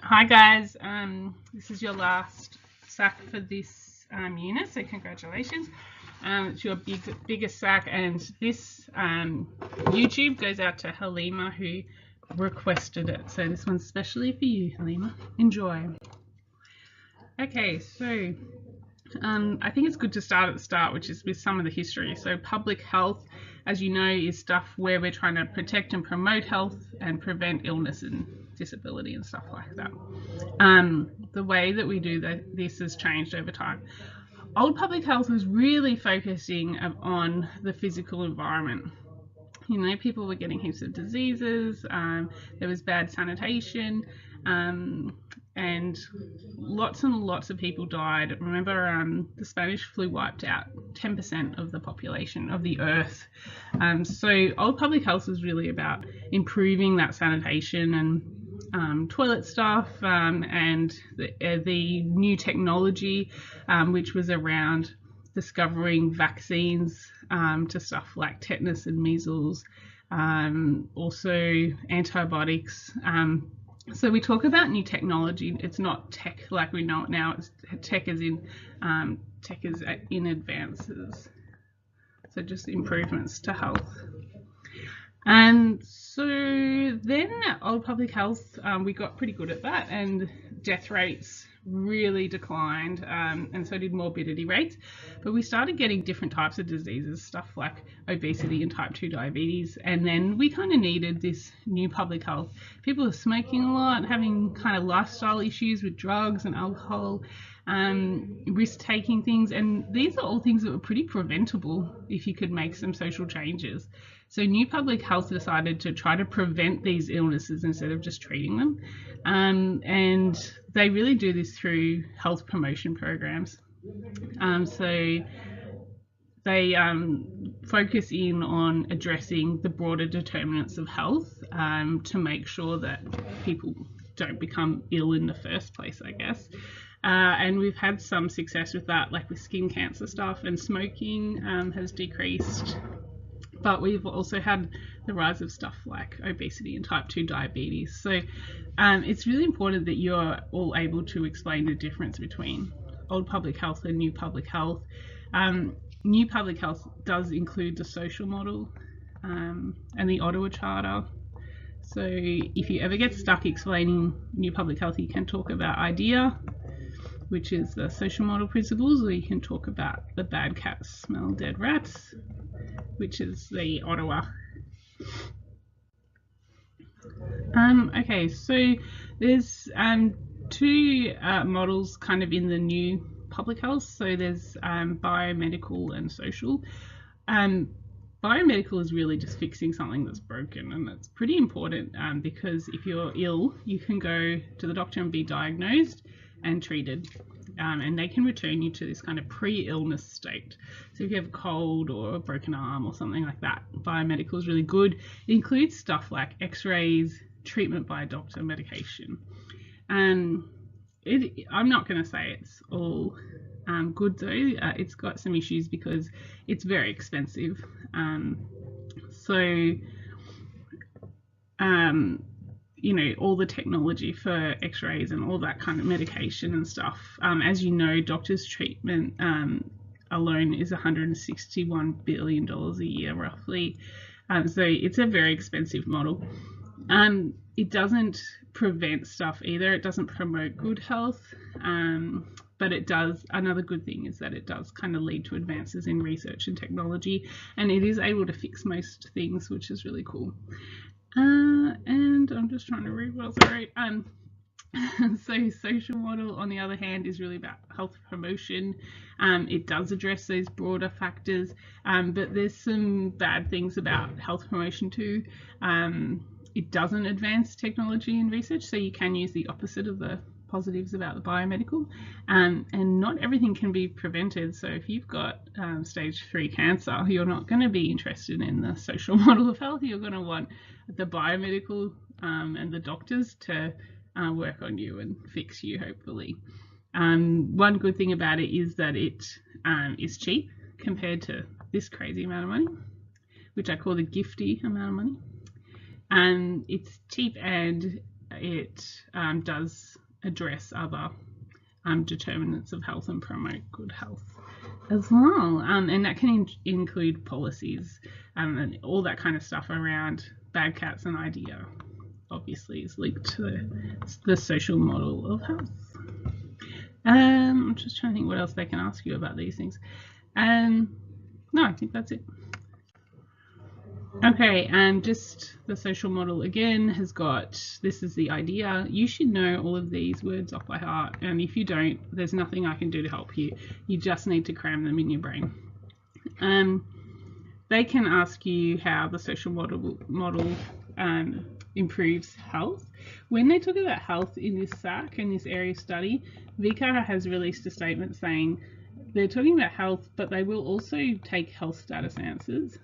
Hi guys, this is your last SAC for this unit, so congratulations. It's your biggest SAC, and this YouTube goes out to Halima who requested it. So this one's specially for you, Halima. Enjoy. Okay, so I think it's good to start at the start, which is with some of the history. So public health, as you know, is stuff where we're trying to protect and promote health and prevent illness and disability and stuff like that. The way that we do this has changed over time. Old public health was really focusing on the physical environment. You know, people were getting heaps of diseases, there was bad sanitation, and lots of people died. Remember, the Spanish flu wiped out 10% of the population of the earth. So old public health was really about improving that sanitation and toilet stuff, and the new technology, which was around discovering vaccines to stuff like tetanus and measles, also antibiotics. So we talk about new technology. It's not tech like we know it now. It's tech as in advances. So just improvements to health. And so then old public health, we got pretty good at that, and death rates really declined, and so did morbidity rates. But we started getting different types of diseases, stuff like obesity and type 2 diabetes, and then we kind of needed this new public health. People are smoking a lot, having kind of lifestyle issues with drugs and alcohol, risk-taking things, and these are all things that were pretty preventable if you could make some social changes. So new public health decided to try to prevent these illnesses instead of just treating them, and they really do this through health promotion programs. So they focus in on addressing the broader determinants of health, to make sure that people don't become ill in the first place, I guess. And we've had some success with that, like with skin cancer stuff, and smoking has decreased. But we've also had the rise of stuff like obesity and type 2 diabetes. So it's really important that you're all able to explain the difference between old public health and new public health. New public health does include the social model and the Ottawa Charter. So if you ever get stuck explaining new public health, you can talk about IDEA, which is the social model principles, or you can talk about the bad cats smell dead rats, which is the Ottawa. Okay, so there's two models kind of in the new public health. So there's biomedical and social. Biomedical is really just fixing something that's broken, and that's pretty important, because if you're ill, you can go to the doctor and be diagnosed and treated, and they can return you to this kind of pre-illness state. So if you have a cold or a broken arm or something like that, biomedical is really good. It includes stuff like x-rays, treatment by a doctor, medication. And I'm not going to say it's all good though. It's got some issues because it's very expensive. You know, all the technology for x-rays and all that kind of medication and stuff. As you know, doctors' treatment alone is $161 billion a year, roughly. So it's a very expensive model. It doesn't prevent stuff either. It doesn't promote good health, but it does. Another good thing is that it does kind of lead to advances in research and technology, and it is able to fix most things, which is really cool. And I'm just trying to read what else I wrote. So social model, on the other hand, is really about health promotion. It does address those broader factors, but there's some bad things about health promotion too. It doesn't advance technology and research, so you can use the opposite of the positives about the biomedical, and not everything can be prevented. So if you've got stage 3 cancer, you're not going to be interested in the social model of health. You're going to want the biomedical and the doctors to work on you and fix you, hopefully. One good thing about it is that it is cheap compared to this crazy amount of money, which I call the gifty amount of money. It's cheap, and it does address other determinants of health and promote good health as well. And that can include policies and all that kind of stuff around bad cats and IDEA. Obviously is linked to the social model of health. I'm just trying to think what else they can ask you about these things. No, I think that's it. Okay, and just the social model again has got, this is the idea. You should know all of these words off by heart, and if you don't, there's nothing I can do to help you. You just need to cram them in your brain. They can ask you how the social model improves health. When they talk about health in this SAC and this area of study, VCAR has released a statement saying they're talking about health, but they will also take health status answers.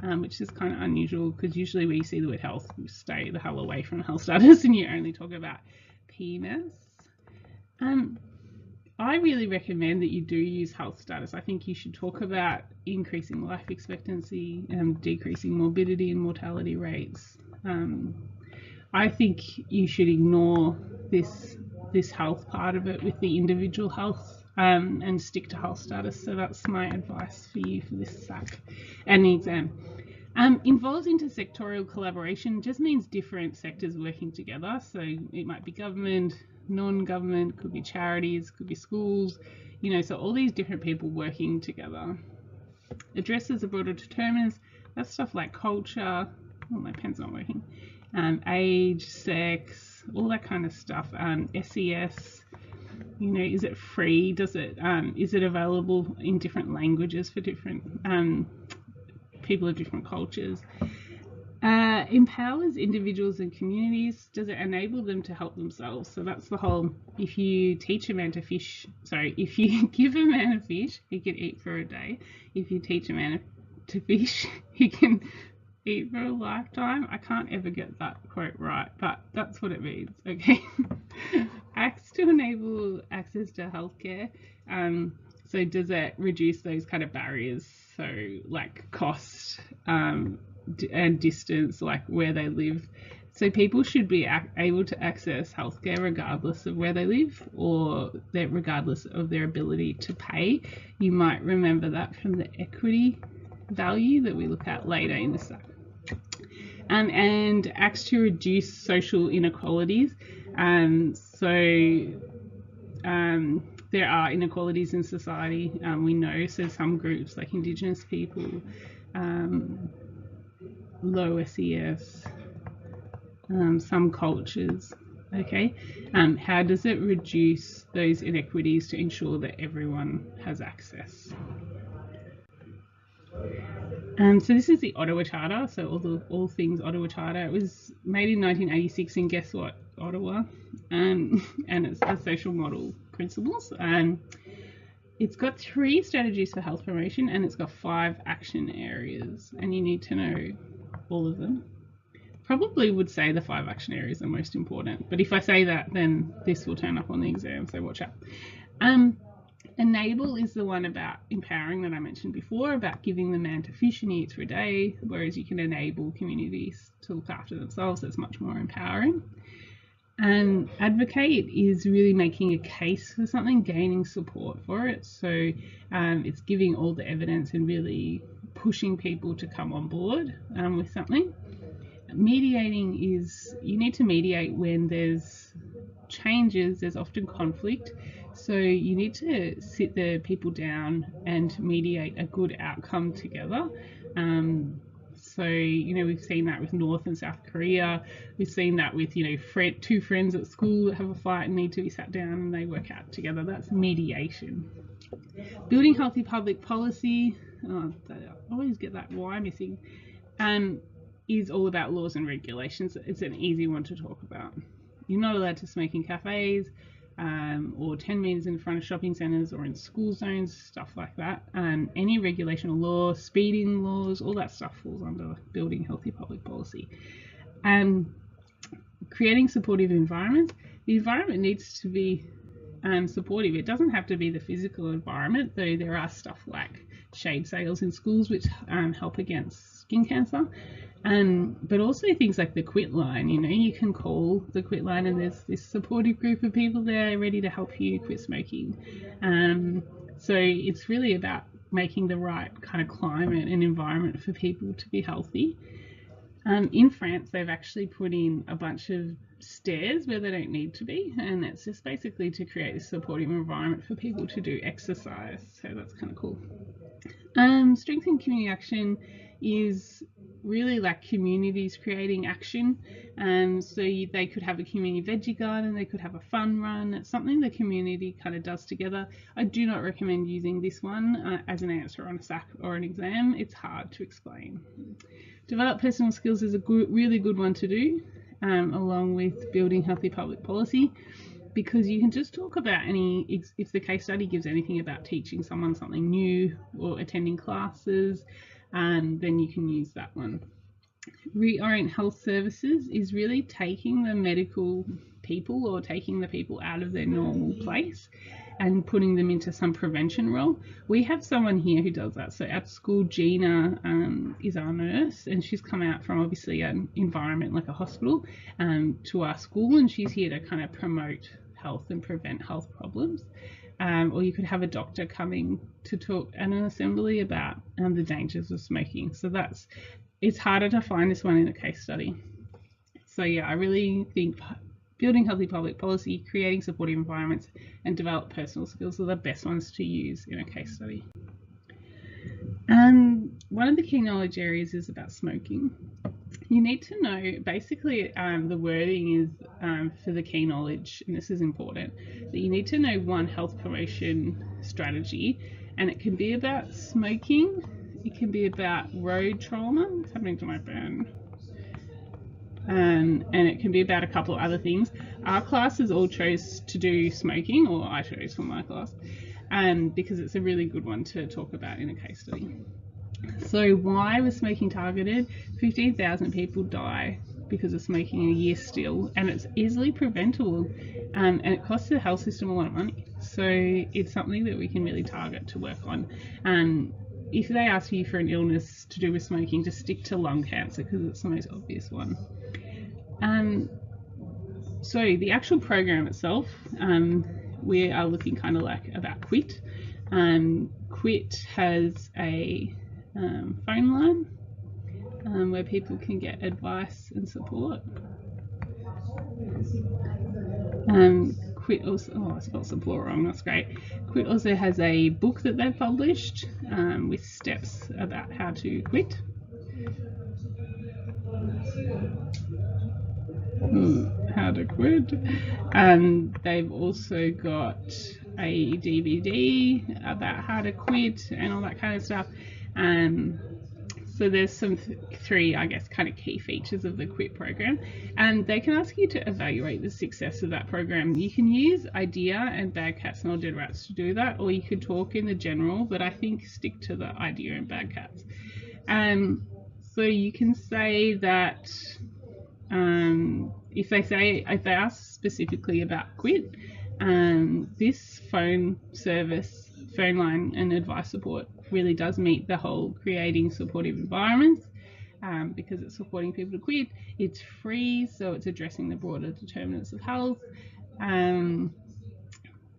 Which is kind of unusual because usually when you see the word health, you stay the hell away from health status and you only talk about PMS. I really recommend that you do use health status. I think you should talk about increasing life expectancy and decreasing morbidity and mortality rates. I think you should ignore this health part of it with the individual health and stick to health status. So that's my advice for you for this SAC and the exam. Involves intersectorial collaboration just means different sectors working together. So it might be government, non-government, could be charities, could be schools, you know, so all these different people working together. Addresses the broader determinants, that's stuff like culture, oh, my pen's not working, age, sex, all that kind of stuff, SES, you know, is it free, does it, is it available in different languages for different people of different cultures. Empowers individuals and communities. Does it enable them to help themselves? So that's the whole, if you teach a man to fish, if you give a man a fish, he can eat for a day. If you teach a man to fish, he can eat for a lifetime. I can't ever get that quote right, but that's what it means, okay? Acts to enable access to healthcare. So does it reduce those kind of barriers? So like cost and distance, like where they live. So people should be able to access healthcare regardless of where they live or regardless of their ability to pay. You might remember that from the equity value that we look at later in the SAC. And acts to reduce social inequalities. There are inequalities in society, we know, so some groups like Indigenous people, low SES, some cultures, okay? How does it reduce those inequities to ensure that everyone has access? So this is the Ottawa Charter, so all things Ottawa Charter. It was made in 1986 in, guess what, Ottawa, and it's the social model principles. It's got 3 strategies for health promotion and it's got 5 action areas, and you need to know all of them. Probably would say the 5 action areas are most important, but if I say that, then this will turn up on the exam, so watch out. Enable is the one about empowering that I mentioned before, about giving the man to fish and he eats for a day, whereas you can enable communities to look after themselves. That's much more empowering. And advocate is really making a case for something, gaining support for it. So it's giving all the evidence and really pushing people to come on board with something. Mediating is, you need to mediate when there's changes, there's often conflict. So you need to sit the people down and mediate a good outcome together. So, you know, we've seen that with North and South Korea. We've seen that with, you know, 2 friends at school that have a fight and need to be sat down and they work out together. That's mediation. Building healthy public policy. Oh, I always get that Y missing. Is all about laws and regulations. It's an easy one to talk about. You're not allowed to smoke in cafes or 10 metres in front of shopping centres or in school zones, stuff like that. Any regulation or law, speeding laws, all that stuff falls under building healthy public policy. Creating supportive environments. The environment needs to be supportive. It doesn't have to be the physical environment, though there are stuff like shade sails in schools which help against skin cancer. But also things like the quit line. You can call the quit line and there's this supportive group of people there ready to help you quit smoking. So it's really about making the right kind of climate and environment for people to be healthy. In France, they've actually put in a bunch of stairs where they don't need to be, and it's just basically to create a supportive environment for people to do exercise. So that's kind of cool. Strength and community action is really like communities creating action. So they could have a community veggie garden, they could have a fun run. It's something the community kind of does together. I do not recommend using this one as an answer on a SAC or an exam. It's hard to explain. Develop personal skills is a really good one to do, along with building healthy public policy, because you can just talk about if the case study gives anything about teaching someone something new or attending classes, then you can use that one. Reorient health services is really taking the medical people or taking the people out of their normal place and putting them into some prevention role. We have someone here who does that. So at school, Gina is our nurse, and she's come out from obviously an environment like a hospital to our school, and she's here to kind of promote health and prevent health problems. Or you could have a doctor coming to talk at an assembly about the dangers of smoking. So it's harder to find this one in a case study. So yeah, I really think building healthy public policy, creating supportive environments, and develop personal skills are the best ones to use in a case study. One of the key knowledge areas is about smoking. You need to know, basically the wording is for the key knowledge, and this is important, that you need to know one health promotion strategy, and it can be about smoking, it can be about road trauma. What's happening to my pen? And it can be about a couple of other things. Our classes all chose to do smoking, or I chose for my class, because it's a really good one to talk about in a case study. So why was smoking targeted? 15,000 people die because of smoking in a year still, and it's easily preventable, and it costs the health system a lot of money. So it's something that we can really target to work on. If they ask you for an illness to do with smoking, just stick to lung cancer because it's the most obvious one. So the actual program itself, we are looking kind of like about QUIT. QUIT has a phone line where people can get advice and support. QUIT also, I spelled support wrong, that's great. QUIT also has a book that they've published with steps about how to quit. How to quit. And they've also got a DVD about how to quit and all that kind of stuff. So there's some three, I guess, kind of key features of the QUIT program, and they can ask you to evaluate the success of that program. You can use IDEA and Bad Cats and All Dead Rats to do that, or you could talk in the general, but I think stick to the IDEA and Bad Cats. So you can say that if they ask specifically about QUIT, this phone line and advice support really does meet the whole creating supportive environments, because it's supporting people to quit. It's free, so it's addressing the broader determinants of health.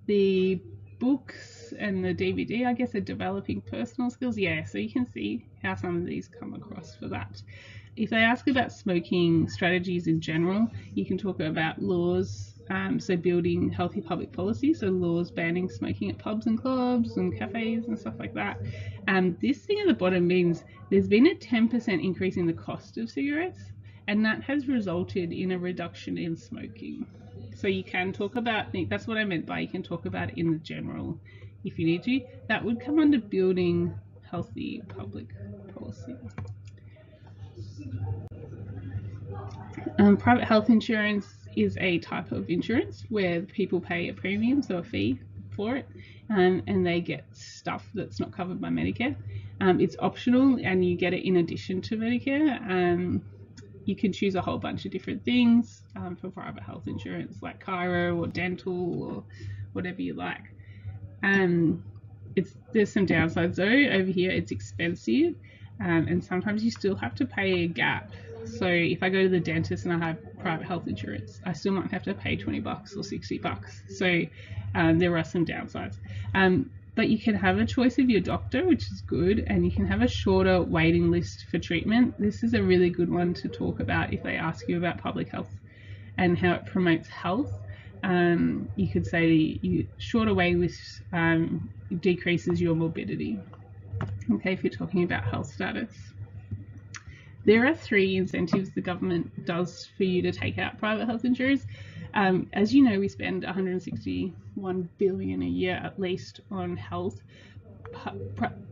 The books and the DVD, I guess, are developing personal skills. Yeah, so you can see how some of these come across for that. If they ask about smoking strategies in general, you can talk about laws, so building healthy public policy, so laws banning smoking at pubs and clubs and cafes and stuff like that. This thing at the bottom means there's been a 10% increase in the cost of cigarettes, and that has resulted in a reduction in smoking. So you can talk about, that's what I meant by you can talk about it in the general if you need to. That would come under building healthy public policy. Private health insurance is a type of insurance where people pay a premium, so a fee for it, and they get stuff that's not covered by Medicare. It's optional and you get it in addition to Medicare. You can choose a whole bunch of different things for private health insurance, like chiro or dental or whatever you like. There's some downsides though. Over here it's expensive. and sometimes you still have to pay a gap. So if I go to the dentist and I have private health insurance, I still might have to pay $20 or $60. So there are some downsides. But you can have a choice of your doctor, which is good, and you can have a shorter waiting list for treatment. This is a really good one to talk about if they ask you about public health and how it promotes health. You could say the shorter waiting list decreases your morbidity. Okay, if you're talking about health status. There are 3 incentives the government does for you to take out private health insurance. As you know, we spend $161 billion a year at least on health.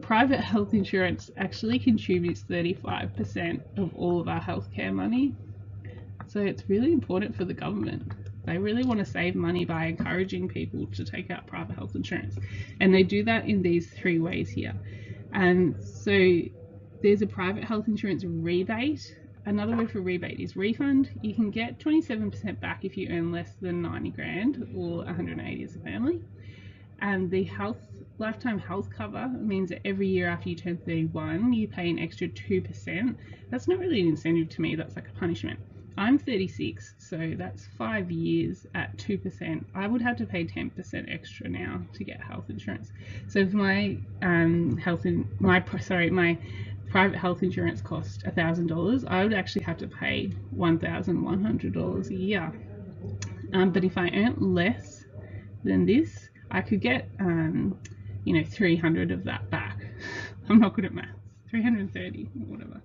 Private health insurance actually contributes 35% of all of our healthcare money. So it's really important for the government. They really want to save money by encouraging people to take out private health insurance. And they do that in these 3 ways here. And so there's a private health insurance rebate. Another word for rebate is refund. You can get 27% back if you earn less than 90 grand or 180 as a family. And the lifetime health cover means that every year after you turn 31, you pay an extra 2%. That's not really an incentive to me, that's like a punishment. I'm 36, so that's 5 years at 2%. I would have to pay 10% extra now to get health insurance. So if my my private health insurance cost $1,000, I would actually have to pay $1,100 a year. But if I earn less than this, I could get 300 of that back. I'm not good at maths. 330 or whatever.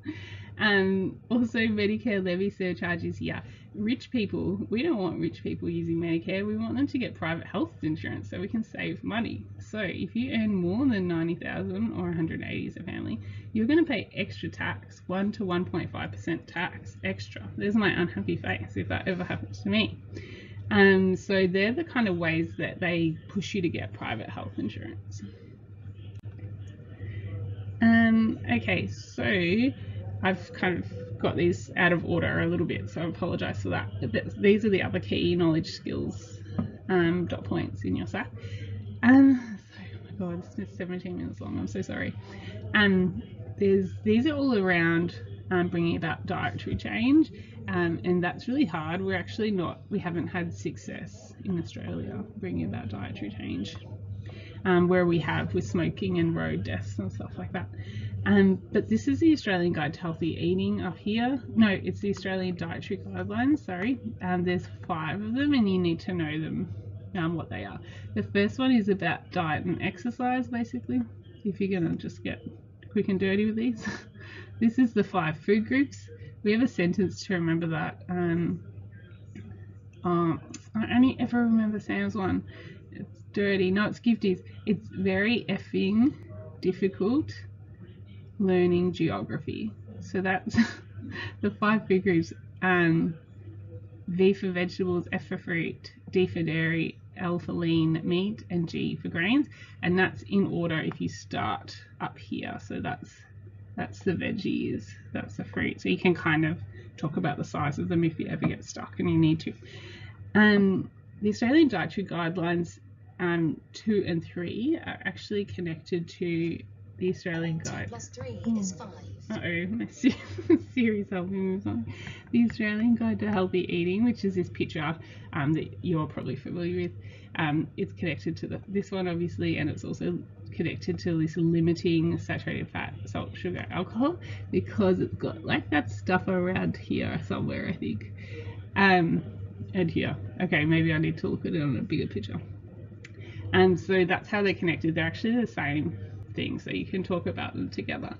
Also, Medicare levy surcharges here. Rich people, we don't want rich people using Medicare. We want them to get private health insurance so we can save money. So if you earn more than 90,000 or 180 as a family, you're going to pay extra tax, 1 to 1.5% tax extra. There's my unhappy face if that ever happens to me. So they're the kind of ways that they push you to get private health insurance. Okay, so I've kind of got these out of order a little bit, so I apologise for that. But these are the other key knowledge skills dot points in your SAC. So, oh my god, this is 17 minutes long, I'm so sorry. These are all around bringing about dietary change, and that's really hard. We haven't had success in Australia bringing about dietary change, where we have with smoking and road deaths and stuff like that. But this is the Australian Guide to Healthy Eating up here. No, it's the Australian Dietary Guidelines, sorry. There's 5 of them and you need to know them, what they are. The first one is about diet and exercise, basically, if you're going to just get quick and dirty with these. This is the 5 food groups. We have a sentence to remember that. I only ever remember Sam's one. It's dirty. No, it's Gifty's. It's very effing difficult learning geography. So that's the 5 food groups. V for vegetables, F for fruit, D for dairy, L for lean meat, and G for grains. And that's in order if you start up here. So that's the veggies, that's the fruit. So you can kind of talk about the size of them if you ever get stuck and you need to. The Australian Dietary Guidelines 2 and 3 are actually connected to the Australian Guide. 2 + 3 is 5. Uh-oh, my Siri's helping me with the Australian Guide to Healthy Eating, which is this picture that you're probably familiar with. It's connected to this one, obviously, and it's also connected to this limiting saturated fat, salt, sugar, alcohol, because it's got like that stuff around here somewhere, I think. And here. Okay, maybe I need to look at it on a bigger picture. And so that's how they're connected. They're actually the same thing, so you can talk about them together.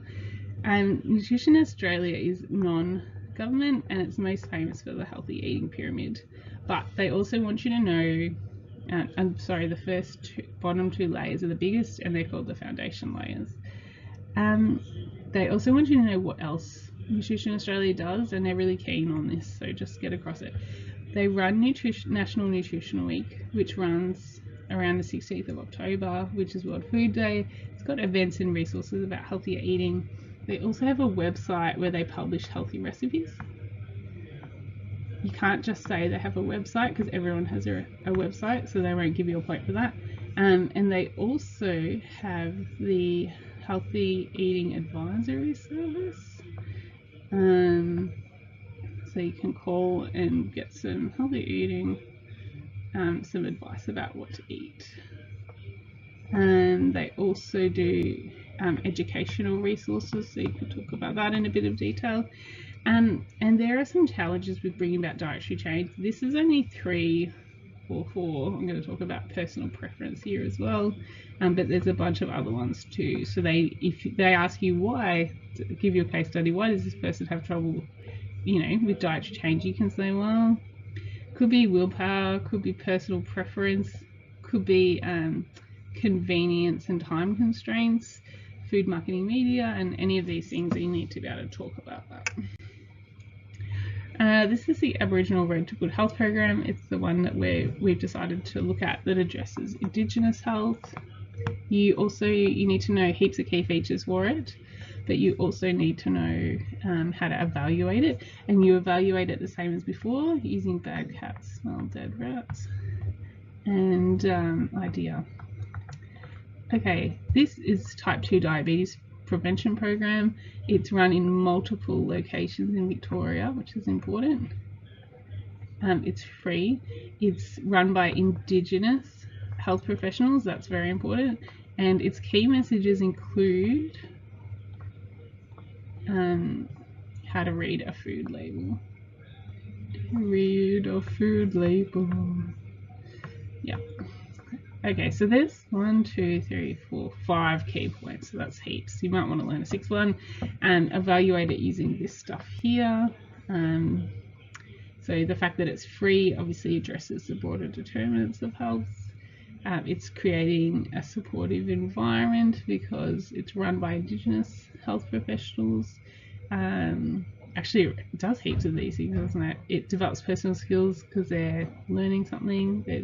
Nutrition Australia is non-government and it's most famous for the healthy eating pyramid, but they also want you to know, the first bottom 2 layers are the biggest and they're called the foundation layers. They also want you to know what else Nutrition Australia does, and they're really keen on this, so just get across it. They run National Nutrition Week, which runs around the 16th of October, which is World Food Day. It's got events and resources about healthier eating. They also have a website where they publish healthy recipes. You can't just say they have a website because everyone has a website, so they won't give you a point for that. And they also have the healthy eating advisory service. So you can call and get some healthy eating, some advice about what to eat. And they also do educational resources, so you can talk about that in a bit of detail. And there are some challenges with bringing about dietary change. This is only 3 or 4. I'm going to talk about personal preference here as well, but there's a bunch of other ones too. So if they ask you why, give you a case study, why does this person have trouble, with dietary change, you can say, well, could be willpower, could be personal preference, could be convenience and time constraints, food marketing media, and any of these things. You need to be able to talk about that. This is the Aboriginal Road to Good Health program. It's the one that we've decided to look at that addresses Indigenous health. You need to know heaps of key features for it, but you also need to know how to evaluate it, and you evaluate it the same as before using bad cats smell dead rats and IDEA. Okay, this is type 2 diabetes prevention program. It's run in multiple locations in Victoria, which is important. It's free. It's run by Indigenous health professionals. That's very important. And its key messages include how to read a food label. Read a food label. Yeah. Okay, so there's 1, 2, 3, 4, 5 key points, so that's heaps. You might want to learn a 6th one and evaluate it using this stuff here. So the fact that it's free obviously addresses the broader determinants of health. It's creating a supportive environment because it's run by Indigenous health professionals. Actually, it does heaps of these things, doesn't it? It develops personal skills because they're learning something. They're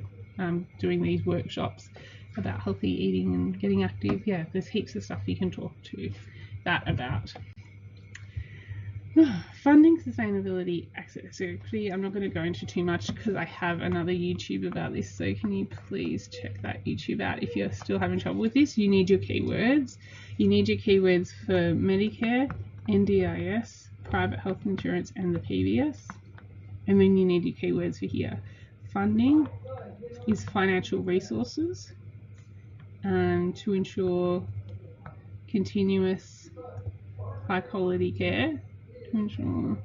doing these workshops about healthy eating and getting active. Yeah, there's heaps of stuff you can talk to that about. Funding, sustainability, access, equity. I'm not going to go into too much because I have another YouTube about this, so can you please check that YouTube out if you're still having trouble with this. You need your keywords. You need your keywords for Medicare, NDIS, private health insurance, and the PBS. And then you need your keywords for here. Funding is financial resources to ensure continuous high quality care. To ensure,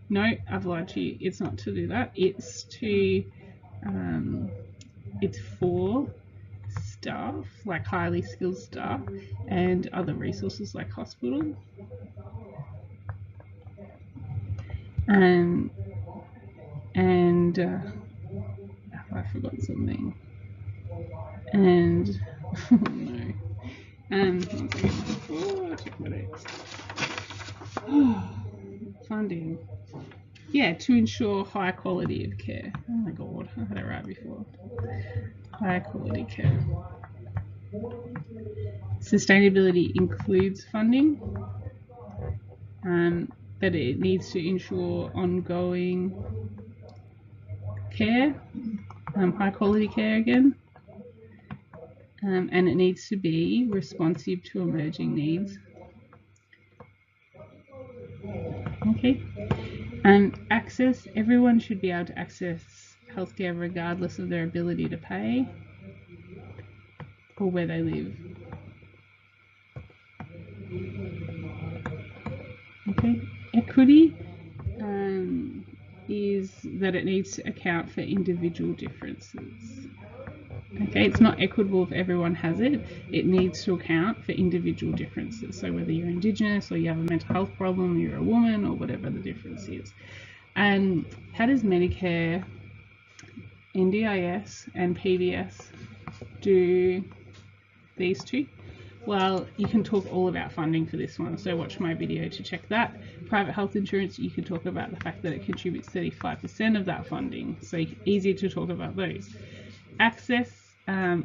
no, I've lied to you. It's not to do that. It's to, it's for staff, like highly skilled staff, and other resources like hospital. And I forgot something. And oh no. One second. Oh, check my notes. Funding. Yeah, to ensure high quality of care. Oh my god, I had it right before. High quality care. Sustainability includes funding, but it needs to ensure ongoing care, high quality care again, and it needs to be responsive to emerging needs. Okay, access, everyone should be able to access healthcare regardless of their ability to pay or where they live. Okay, equity is that it needs to account for individual differences. Okay, it's not equitable if everyone has it. It needs to account for individual differences. So whether you're Indigenous or you have a mental health problem, you're a woman, or whatever the difference is. And how does Medicare, NDIS, and PBS do these two? Well, you can talk all about funding for this one, so watch my video to check that. Private health insurance, you can talk about the fact that it contributes 35% of that funding, so easier to talk about those. Access,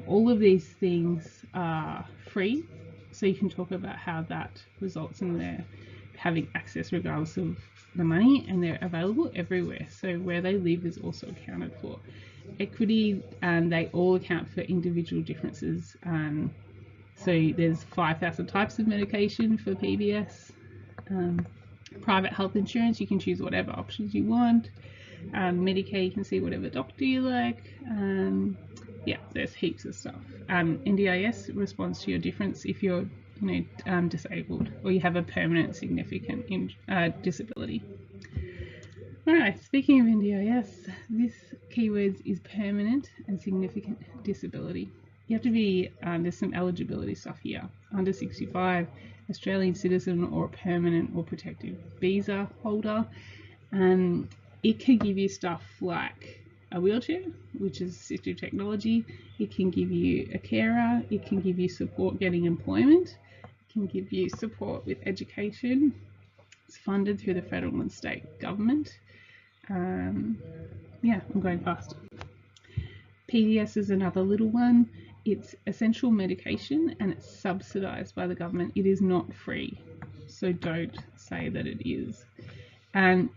all of these things are free, so you can talk about how that results in their having access regardless of the money, and they're available everywhere, so where they live is also accounted for. Equity, they all account for individual differences, So there's 5,000 types of medication for PBS. Private health insurance, you can choose whatever options you want. Medicare, you can see whatever doctor you like. Yeah, there's heaps of stuff. NDIS responds to your difference if you're disabled or you have a permanent significant disability. Alright, speaking of NDIS, this keyword is permanent and significant disability. You have to be, there's some eligibility stuff here. Under 65, Australian citizen or a permanent or protective visa holder. It can give you stuff like a wheelchair, which is assistive technology. It can give you a carer. It can give you support getting employment. It can give you support with education. It's funded through the federal and state government. Yeah, I'm going fast. PDS is another little one. It's essential medication and it's subsidised by the government. It is not free, so don't say that it is. And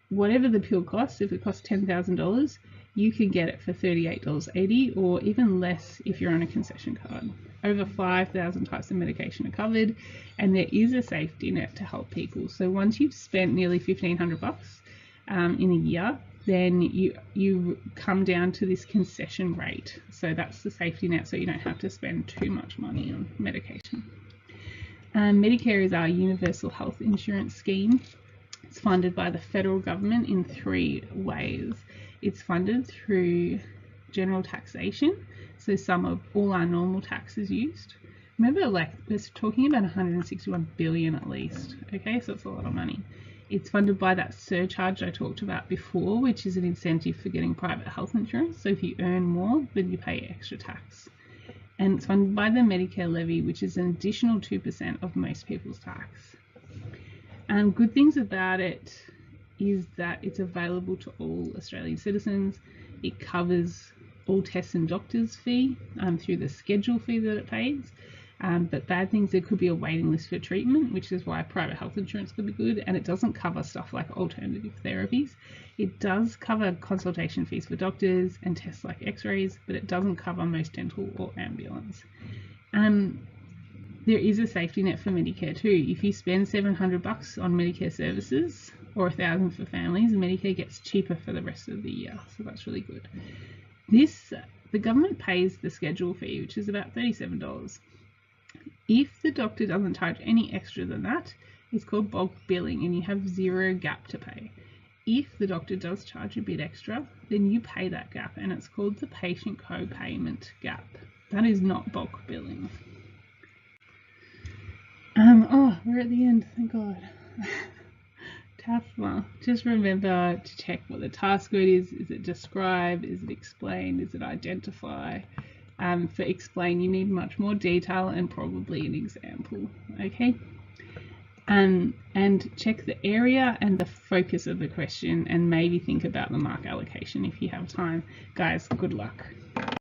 whatever the pill costs, if it costs $10,000, you can get it for $38.80 or even less if you're on a concession card. Over 5,000 types of medication are covered, and there is a safety net to help people. So once you've spent nearly $1,500 in a year, then you come down to this concession rate. So that's the safety net, so you don't have to spend too much money on medication. Medicare is our universal health insurance scheme. It's funded by the federal government in 3 ways. It's funded through general taxation, so some of all our normal tax is used. Remember, like, we're talking about 161 billion at least, okay, so it's a lot of money. It's funded by that surcharge I talked about before, which is an incentive for getting private health insurance. So if you earn more, then you pay extra tax. And it's funded by the Medicare levy, which is an additional 2% of most people's tax. Good things about it is that it's available to all Australian citizens. It covers all tests and doctors' fee through the schedule fee that it pays. But bad things, there could be a waiting list for treatment, which is why private health insurance could be good, and it doesn't cover stuff like alternative therapies. It does cover consultation fees for doctors and tests like x-rays, but it doesn't cover most dental or ambulance. There is a safety net for Medicare too. If you spend $700 on Medicare services or $1,000 for families, Medicare gets cheaper for the rest of the year, so that's really good. The government pays the schedule fee, which is about $37. If the doctor doesn't charge any extra than that, it's called bulk billing and you have 0 gap to pay. If the doctor does charge a bit extra, then you pay that gap and it's called the patient co-payment gap. That is not bulk billing. Oh, we're at the end, thank God. TAFMA. Just remember to check what the task word is. Is it describe? Is it explain? Is it identify? For explain, you need much more detail and probably an example, okay? And check the area and the focus of the question and maybe think about the mark allocation if you have time. Guys, good luck.